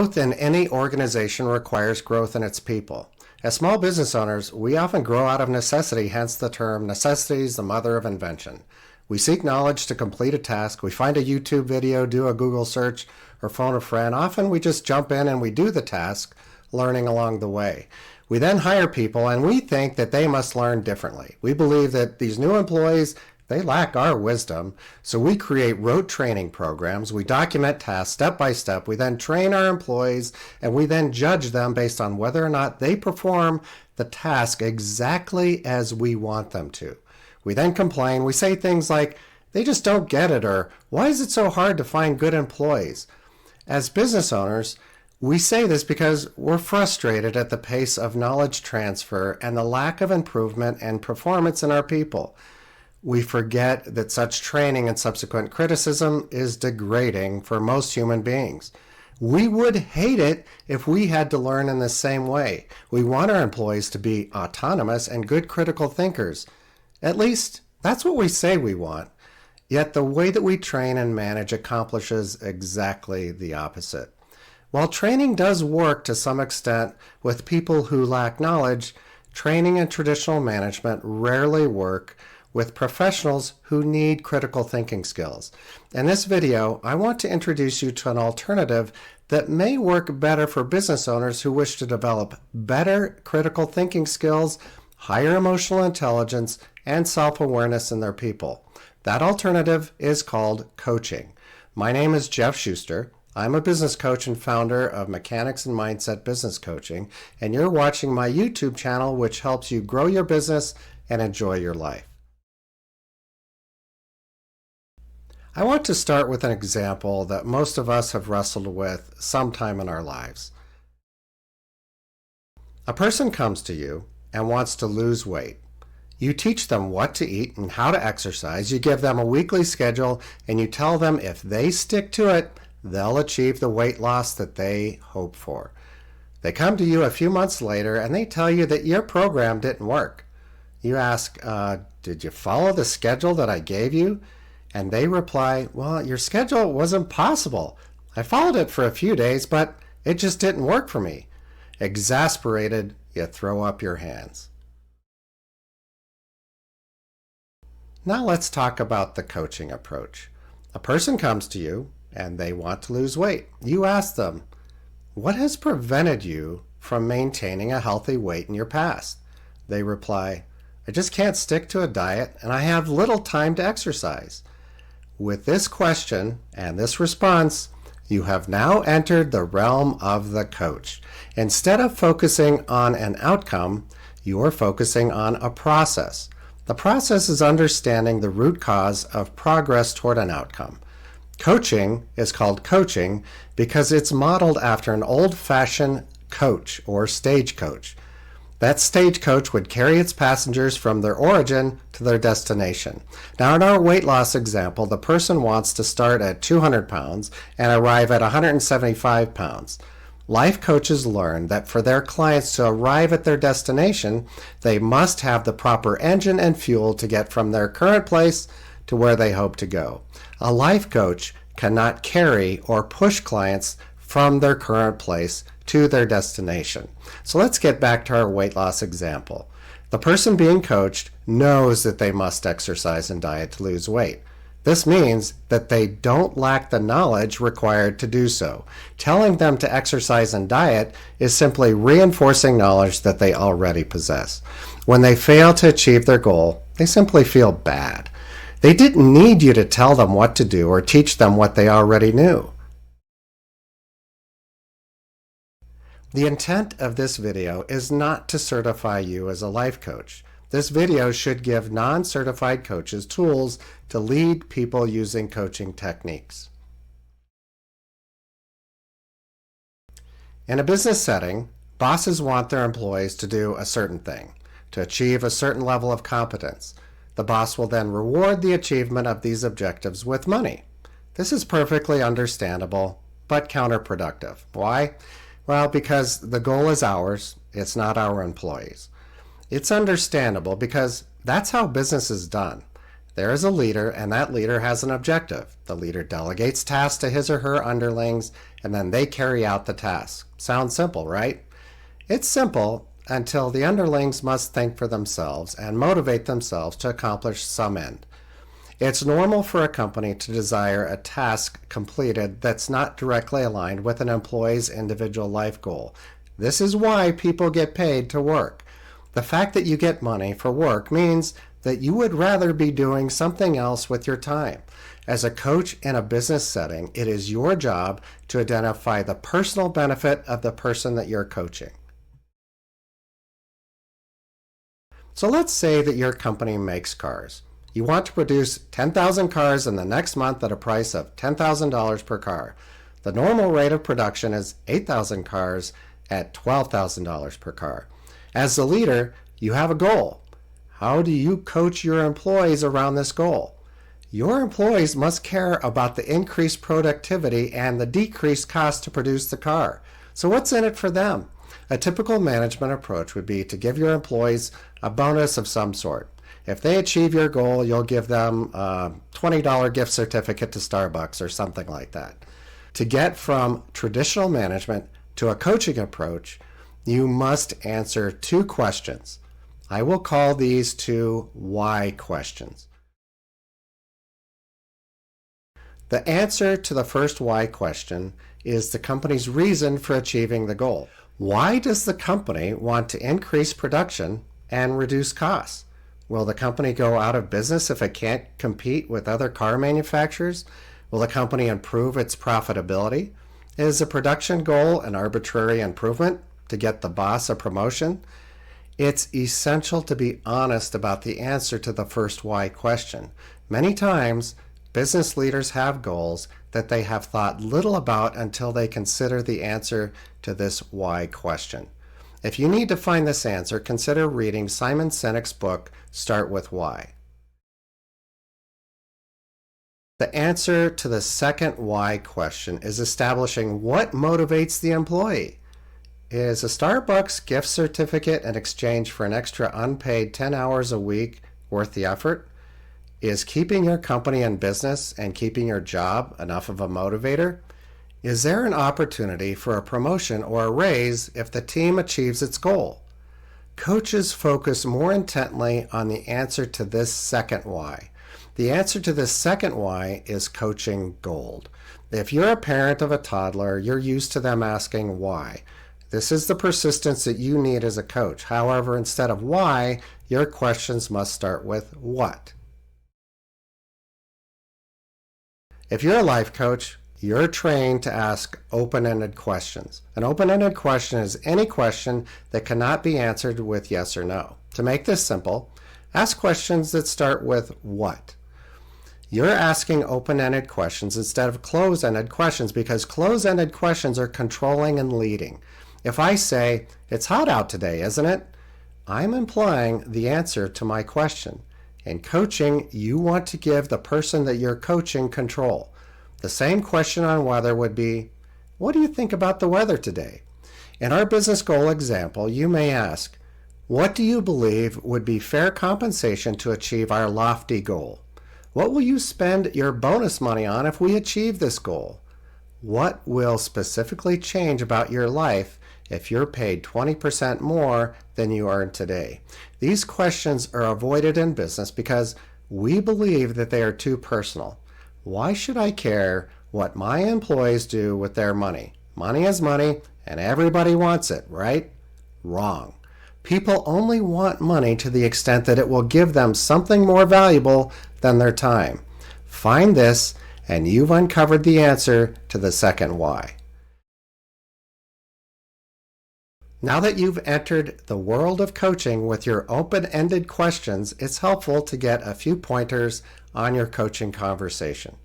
Growth in any organization requires growth in its people. As small business owners, we often grow out of necessity, hence the term necessity is the mother of invention. We seek knowledge to complete a task. We find a YouTube video, do a Google search, or phone a friend. Often we just jump in and we do the task, learning along the way. We then hire people and we think that they must learn differently. We believe that these new employees, they lack our wisdom, so we create rote training programs. We document tasks step by step. We then train our employees, and we then judge them based on whether or not they perform the task exactly as we want them to. We then complain. We say things like, they just don't get it, or why is it so hard to find good employees? As business owners, we say this because we're frustrated at the pace of knowledge transfer and the lack of improvement and performance in our people. We forget that such training and subsequent criticism is degrading for most human beings. We would hate it if we had to learn in the same way. We want our employees to be autonomous and good critical thinkers. At least, that's what we say we want. Yet the way that we train and manage accomplishes exactly the opposite. While training does work to some extent with people who lack knowledge, training and traditional management rarely work with professionals who need critical thinking skills. In this video, I want to introduce you to an alternative that may work better for business owners who wish to develop better critical thinking skills, higher emotional intelligence, and self-awareness in their people. That alternative is called coaching. My name is Jeff Schuster. I'm a business coach and founder of Mechanics and Mindset Business Coaching, and you're watching my YouTube channel, which helps you grow your business and enjoy your life. I want to start with an example that most of us have wrestled with sometime in our lives. A person comes to you and wants to lose weight. You teach them what to eat and how to exercise. You give them a weekly schedule and you tell them if they stick to it, they'll achieve the weight loss that they hope for. They come to you a few months later and they tell you that your program didn't work. You ask, did you follow the schedule that I gave you? And they reply, well, your schedule was impossible. I followed it for a few days, but it just didn't work for me. Exasperated, you throw up your hands. Now let's talk about the coaching approach. A person comes to you and they want to lose weight. You ask them, what has prevented you from maintaining a healthy weight in your past? They reply, I just can't stick to a diet and I have little time to exercise. With this question and this response, you have now entered the realm of the coach. Instead of focusing on an outcome, you are focusing on a process. The process is understanding the root cause of progress toward an outcome. Coaching is called coaching because it's modeled after an old-fashioned coach or stagecoach. That stagecoach would carry its passengers from their origin to their destination. Now, in our weight loss example, the person wants to start at 200 pounds and arrive at 175 pounds. Life coaches learn that for their clients to arrive at their destination, they must have the proper engine and fuel to get from their current place to where they hope to go. A life coach cannot carry or push clients from their current place to their destination. So let's get back to our weight loss example. The person being coached knows that they must exercise and diet to lose weight. This means that they don't lack the knowledge required to do so. Telling them to exercise and diet is simply reinforcing knowledge that they already possess. When they fail to achieve their goal, they simply feel bad. They didn't need you to tell them what to do or teach them what they already knew. The intent of this video is not to certify you as a life coach. This video should give non-certified coaches tools to lead people using coaching techniques. In a business setting, bosses want their employees to do a certain thing, to achieve a certain level of competence. The boss will then reward the achievement of these objectives with money. This is perfectly understandable, but counterproductive. Why? Well, because the goal is ours, it's not our employees. It's understandable because that's how business is done. There is a leader, and that leader has an objective. The leader delegates tasks to his or her underlings, and then they carry out the task. Sounds simple, right? It's simple until the underlings must think for themselves and motivate themselves to accomplish some end. It's normal for a company to desire a task completed that's not directly aligned with an employee's individual life goal. This is why people get paid to work. The fact that you get money for work means that you would rather be doing something else with your time. As a coach in a business setting, it is your job to identify the personal benefit of the person that you're coaching. So let's say that your company makes cars. You want to produce 10,000 cars in the next month at a price of $10,000 per car. The normal rate of production is 8,000 cars at $12,000 per car. As the leader, you have a goal. How do you coach your employees around this goal? Your employees must care about the increased productivity and the decreased cost to produce the car. So what's in it for them? A typical management approach would be to give your employees a bonus of some sort. If they achieve your goal, you'll give them a $20 gift certificate to Starbucks or something like that. To get from traditional management to a coaching approach, you must answer two questions. I will call these two why questions. The answer to the first why question is the company's reason for achieving the goal. Why does the company want to increase production and reduce costs? Will the company go out of business if it can't compete with other car manufacturers? Will the company improve its profitability? Is the production goal an arbitrary improvement to get the boss a promotion? It's essential to be honest about the answer to the first why question. Many times, business leaders have goals that they have thought little about until they consider the answer to this why question. If you need to find this answer, consider reading Simon Sinek's book, Start With Why. The answer to the second why question is establishing what motivates the employee. Is a Starbucks gift certificate in exchange for an extra unpaid 10 hours a week worth the effort? Is keeping your company in business and keeping your job enough of a motivator? Is there an opportunity for a promotion or a raise if the team achieves its goal? Coaches focus more intently on the answer to this second why. The answer to this second why is coaching gold. If you're a parent of a toddler, you're used to them asking why. This is the persistence that you need as a coach. However, instead of why, your questions must start with what. If you're a life coach, you're trained to ask open-ended questions. An open-ended question is any question that cannot be answered with yes or no. To make this simple, ask questions that start with what. You're asking open-ended questions instead of closed-ended questions because closed-ended questions are controlling and leading. If I say, "It's hot out today, isn't it?" I'm implying the answer to my question. In coaching, you want to give the person that you're coaching control. The same question on weather would be, "What do you think about the weather today?" In our business goal example, you may ask, "What do you believe would be fair compensation to achieve our lofty goal? What will you spend your bonus money on if we achieve this goal? What will specifically change about your life if you're paid 20% more than you earn today?" These questions are avoided in business because we believe that they are too personal. Why should I care what my employees do with their money? Money is money, and everybody wants it, right? Wrong. People only want money to the extent that it will give them something more valuable than their time. Find this, and you've uncovered the answer to the second why. Now that you've entered the world of coaching with your open-ended questions, it's helpful to get a few pointers on your coaching conversation.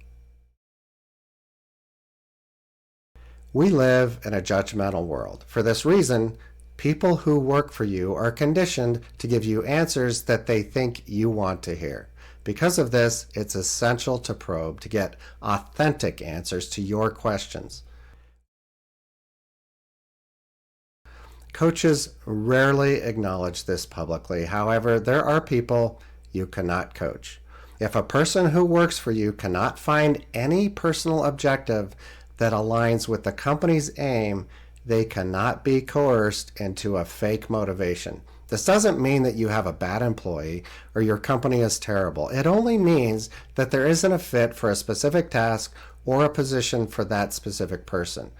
We live in a judgmental world. For this reason, people who work for you are conditioned to give you answers that they think you want to hear. Because of this, it's essential to probe to get authentic answers to your questions. Coaches rarely acknowledge this publicly. However, there are people you cannot coach. If a person who works for you cannot find any personal objective that aligns with the company's aim, they cannot be coerced into a fake motivation. This doesn't mean that you have a bad employee or your company is terrible. It only means that there isn't a fit for a specific task or a position for that specific person.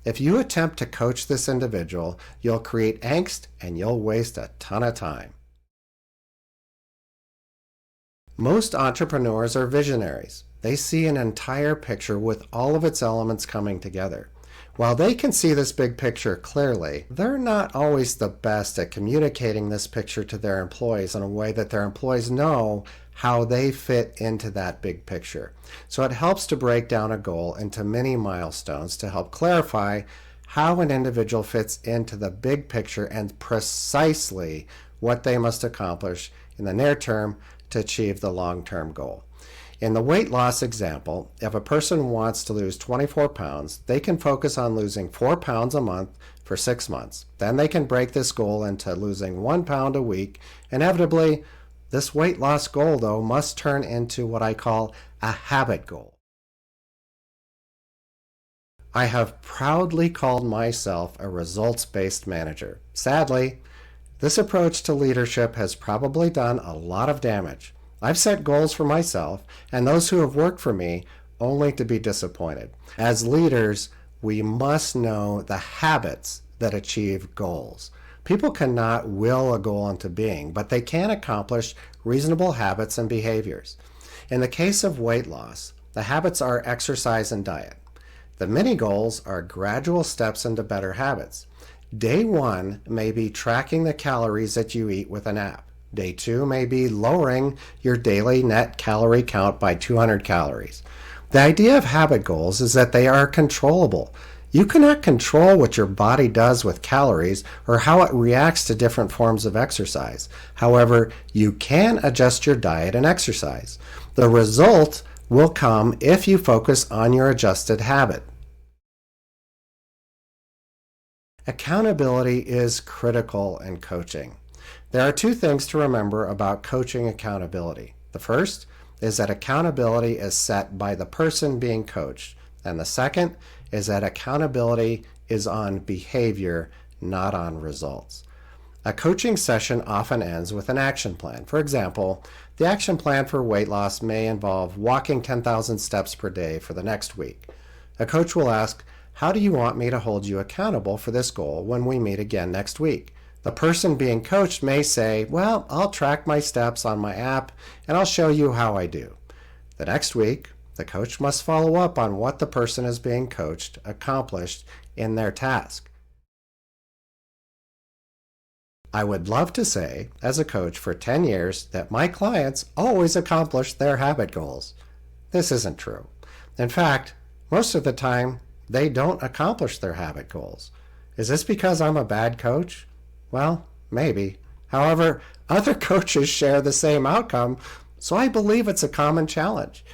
If you attempt to coach this individual, you'll create angst and you'll waste a ton of time. Most entrepreneurs are visionaries. They see an entire picture with all of its elements coming together. While they can see this big picture clearly, they're not always the best at communicating this picture to their employees in a way that their employees know how they fit into that big picture. So it helps to break down a goal into many milestones to help clarify how an individual fits into the big picture and precisely what they must accomplish in the near term to achieve the long-term goal. In the weight loss example, if a person wants to lose 24 pounds, they can focus on losing 4 pounds a month for 6 months. Then they can break this goal into losing 1 pound a week. Inevitably, this weight loss goal, though, must turn into what I call a habit goal. I have proudly called myself a results-based manager. Sadly, this approach to leadership has probably done a lot of damage. I've set goals for myself and those who have worked for me only to be disappointed. As leaders, we must know the habits that achieve goals. People cannot will a goal into being, but they can accomplish reasonable habits and behaviors. In the case of weight loss, the habits are exercise and diet. The mini goals are gradual steps into better habits. Day 1 may be tracking the calories that you eat with an app. Day 2 may be lowering your daily net calorie count by 200 calories. The idea of habit goals is that they are controllable. You cannot control what your body does with calories or how it reacts to different forms of exercise. However, you can adjust your diet and exercise. The result will come if you focus on your adjusted habit. Accountability is critical in coaching. There are 2 things to remember about coaching accountability. The first is that accountability is set by the person being coached, and the second is that accountability is on behavior, not on results. A coaching session often ends with an action plan. For example, the action plan for weight loss may involve walking 10,000 steps per day for the next week. A coach will ask, "How do you want me to hold you accountable for this goal when we meet again next week?" The person being coached may say, "Well, I'll track my steps on my app and I'll show you how I do." The next week, the coach must follow up on what the person is being coached accomplished in their task. I would love to say, as a coach for 10 years, that my clients always accomplish their habit goals. This isn't true. In fact, most of the time, they don't accomplish their habit goals. Is this because I'm a bad coach? Well, maybe. However, other coaches share the same outcome, so I believe it's a common challenge.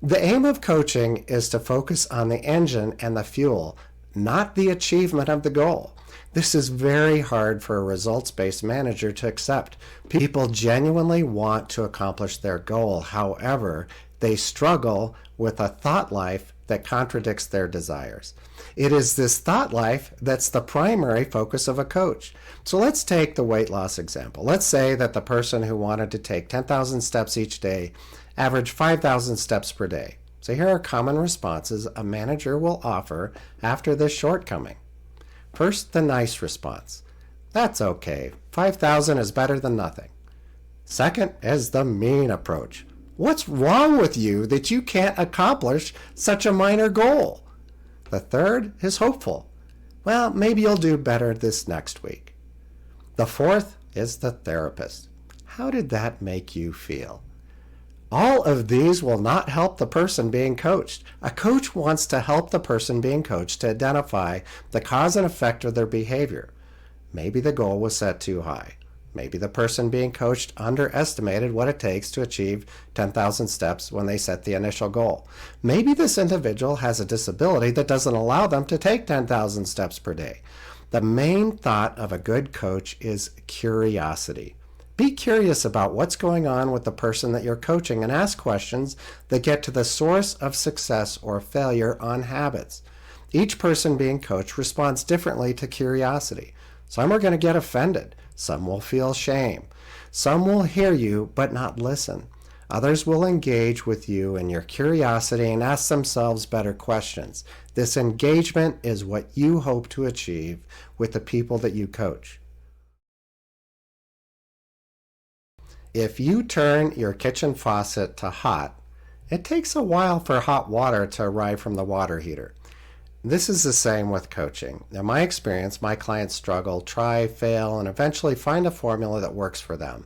The aim of coaching is to focus on the engine and the fuel, not the achievement of the goal. This is very hard for a results-based manager to accept. People genuinely want to accomplish their goal. However, they struggle with a thought life that contradicts their desires. It is this thought life that's the primary focus of a coach. So let's take the weight loss example. Let's say that the person who wanted to take 10,000 steps each day averaged 5,000 steps per day. So here are common responses a manager will offer after this shortcoming. First, the nice response. That's okay. 5,000 is better than nothing. Second is the mean approach. What's wrong with you that you can't accomplish such a minor goal? The third is hopeful. Well, maybe you'll do better this next week. The fourth is the therapist. How did that make you feel? All of these will not help the person being coached. A coach wants to help the person being coached to identify the cause and effect of their behavior. Maybe the goal was set too high. Maybe the person being coached underestimated what it takes to achieve 10,000 steps when they set the initial goal. Maybe this individual has a disability that doesn't allow them to take 10,000 steps per day. The main thought of a good coach is curiosity. Be curious about what's going on with the person that you're coaching and ask questions that get to the source of success or failure on habits. Each person being coached responds differently to curiosity. Some are going to get offended. Some will feel shame. Some will hear you but not listen. Others will engage with you in your curiosity and ask themselves better questions. This engagement is what you hope to achieve with the people that you coach. If you turn your kitchen faucet to hot, it takes a while for hot water to arrive from the water heater. This is the same with coaching. In my experience, my clients struggle, try, fail, and eventually find a formula that works for them.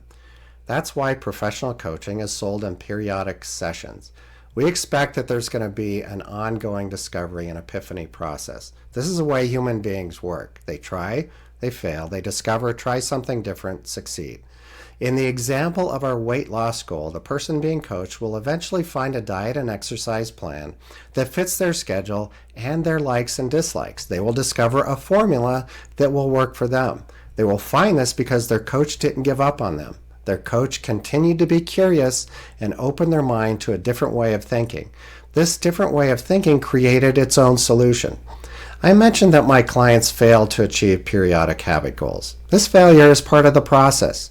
That's why professional coaching is sold in periodic sessions. We expect that there's going to be an ongoing discovery and epiphany process. This is the way human beings work. They try, they fail, they discover, try something different, succeed. In the example of our weight loss goal, the person being coached will eventually find a diet and exercise plan that fits their schedule and their likes and dislikes. They will discover a formula that will work for them. They will find this because their coach didn't give up on them. Their coach continued to be curious and open their mind to a different way of thinking. This different way of thinking created its own solution. I mentioned that my clients failed to achieve periodic habit goals. This failure is part of the process.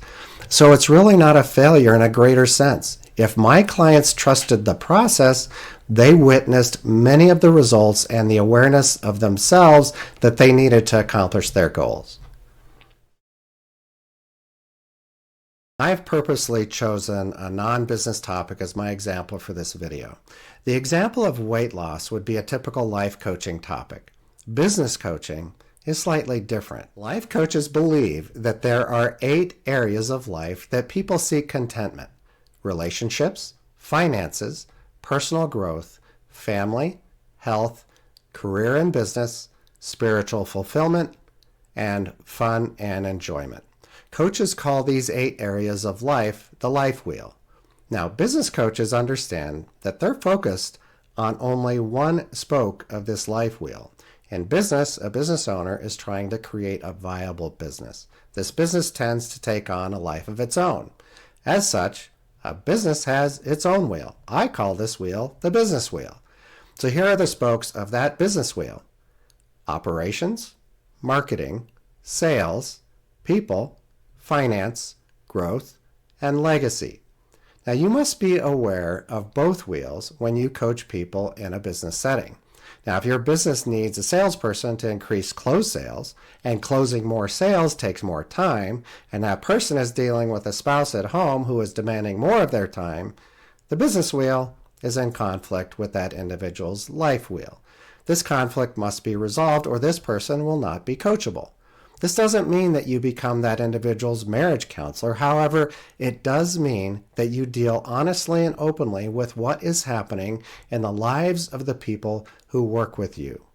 So it's really not a failure in a greater sense. If my clients trusted the process, they witnessed many of the results and the awareness of themselves that they needed to accomplish their goals. I've purposely chosen a non-business topic as my example for this video. The example of weight loss would be a typical life coaching topic. Business coaching is slightly different. Life coaches believe that there are 8 areas of life that people seek contentment: relationships, finances, personal growth, family, health, career and business, spiritual fulfillment, and fun and enjoyment. Coaches call these 8 areas of life the life wheel. Now, business coaches understand that they're focused on only one spoke of this life wheel. In business, a business owner is trying to create a viable business. This business tends to take on a life of its own. As such, a business has its own wheel. I call this wheel the business wheel. So here are the spokes of that business wheel: operations, marketing, sales, people, finance, growth, and legacy. Now, you must be aware of both wheels when you coach people in a business setting. Now, if your business needs a salesperson to increase closed sales, and closing more sales takes more time, and that person is dealing with a spouse at home who is demanding more of their time, the business wheel is in conflict with that individual's life wheel. This conflict must be resolved, or this person will not be coachable. This doesn't mean that you become that individual's marriage counselor. However, it does mean that you deal honestly and openly with what is happening in the lives of the people who work with you.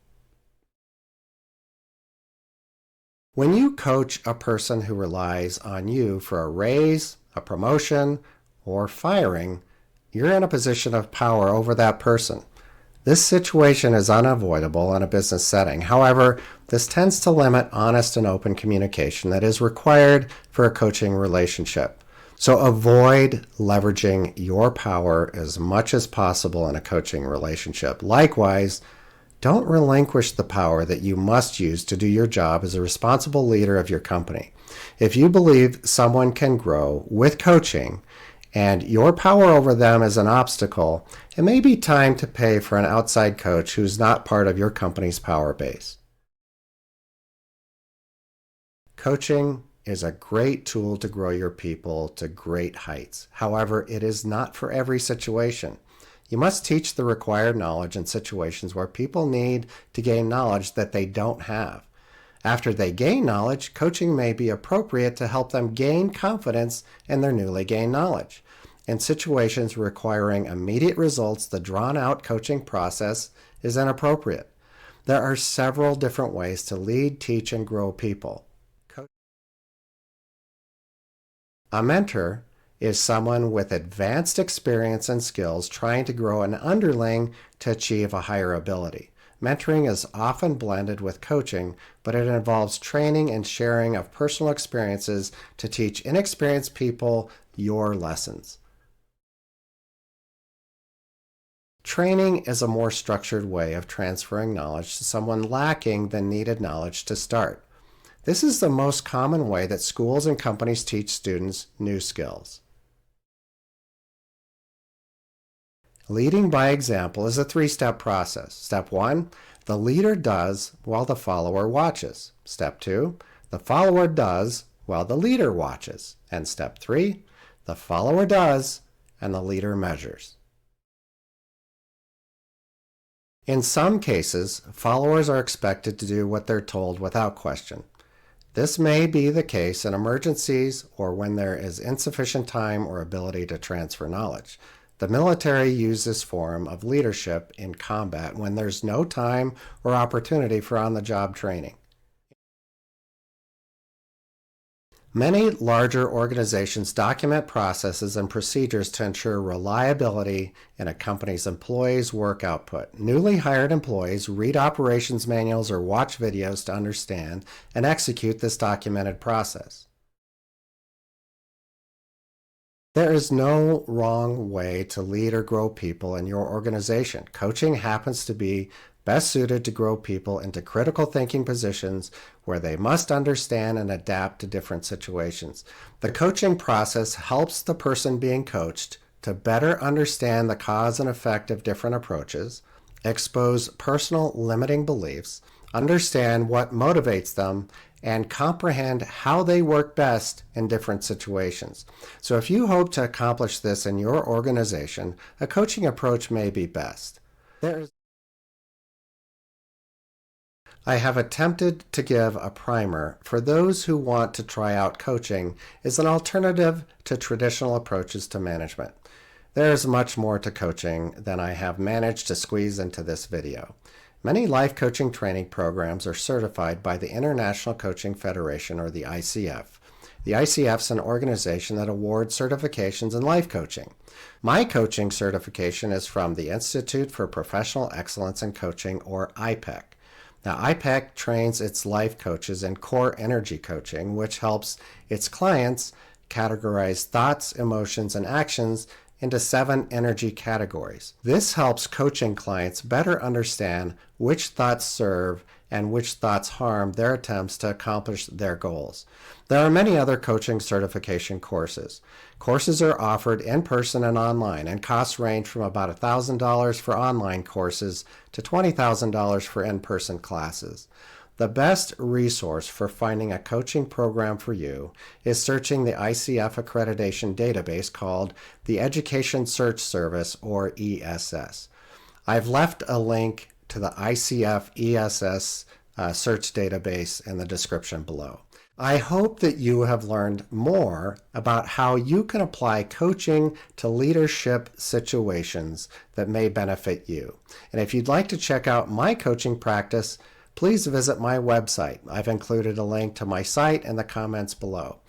When you coach a person who relies on you for a raise, a promotion, or firing, you're in a position of power over that person. This situation is unavoidable in a business setting. However, this tends to limit honest and open communication that is required for a coaching relationship. So avoid leveraging your power as much as possible in a coaching relationship. Likewise, don't relinquish the power that you must use to do your job as a responsible leader of your company. If you believe someone can grow with coaching, and your power over them is an obstacle, it may be time to pay for an outside coach who's not part of your company's power base. Coaching is a great tool to grow your people to great heights. However, it is not for every situation. You must teach the required knowledge in situations where people need to gain knowledge that they don't have. After they gain knowledge, coaching may be appropriate to help them gain confidence in their newly gained knowledge. In situations requiring immediate results, the drawn-out coaching process is inappropriate. There are several different ways to lead, teach, and grow people. A mentor is someone with advanced experience and skills trying to grow an underling to achieve a higher ability. Mentoring is often blended with coaching, but it involves training and sharing of personal experiences to teach inexperienced people your lessons. Training is a more structured way of transferring knowledge to someone lacking the needed knowledge to start. This is the most common way that schools and companies teach students new skills. Leading by example is a three-step process. Step 1, the leader does while the follower watches. Step 2, the follower does while the leader watches. And step 3, the follower does and the leader measures. In some cases, followers are expected to do what they're told without question. This may be the case in emergencies or when there is insufficient time or ability to transfer knowledge. The military uses this form of leadership in combat when there's no time or opportunity for on-the-job training. Many larger organizations document processes and procedures to ensure reliability in a company's employees' work output. Newly hired employees read operations manuals or watch videos to understand and execute this documented process. There is no wrong way to lead or grow people in your organization. Coaching happens to be best suited to grow people into critical thinking positions where they must understand and adapt to different situations. The coaching process helps the person being coached to better understand the cause and effect of different approaches, expose personal limiting beliefs, understand what motivates them, and comprehend how they work best in different situations. So if you hope to accomplish this in your organization, a coaching approach may be best. I have attempted to give a primer for those who want to try out coaching as an alternative to traditional approaches to management. There is much more to coaching than I have managed to squeeze into this video. Many life coaching training programs are certified by the International Coaching Federation, or the ICF. The ICF is an organization that awards certifications in life coaching. My coaching certification is from the Institute for Professional Excellence in Coaching, or IPEC. Now, IPEC trains its life coaches in core energy coaching, which helps its clients categorize thoughts, emotions, and actions into 7 energy categories. This helps coaching clients better understand which thoughts serve and which thoughts harm their attempts to accomplish their goals. There are many other coaching certification courses. Courses are offered in person and online, and costs range from about $1,000 for online courses to $20,000 for in-person classes. The best resource for finding a coaching program for you is searching the ICF accreditation database called the Education Search Service, or ESS. I've left a link to the ICF ESS search database in the description below. I hope that you have learned more about how you can apply coaching to leadership situations that may benefit you. And if you'd like to check out my coaching practice, please visit my website. I've included a link to my site in the comments below.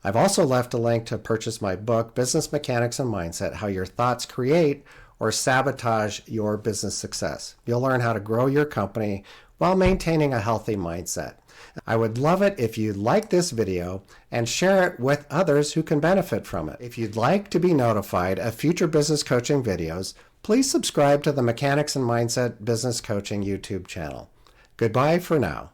I've also left a link to purchase my book, Business Mechanics and Mindset: How Your Thoughts Create or Sabotage Your Business Success. You'll learn how to grow your company while maintaining a healthy mindset. I would love it if you like this video and share it with others who can benefit from it. If you'd like to be notified of future business coaching videos, please subscribe to the Mechanics and Mindset Business Coaching YouTube channel. Goodbye for now.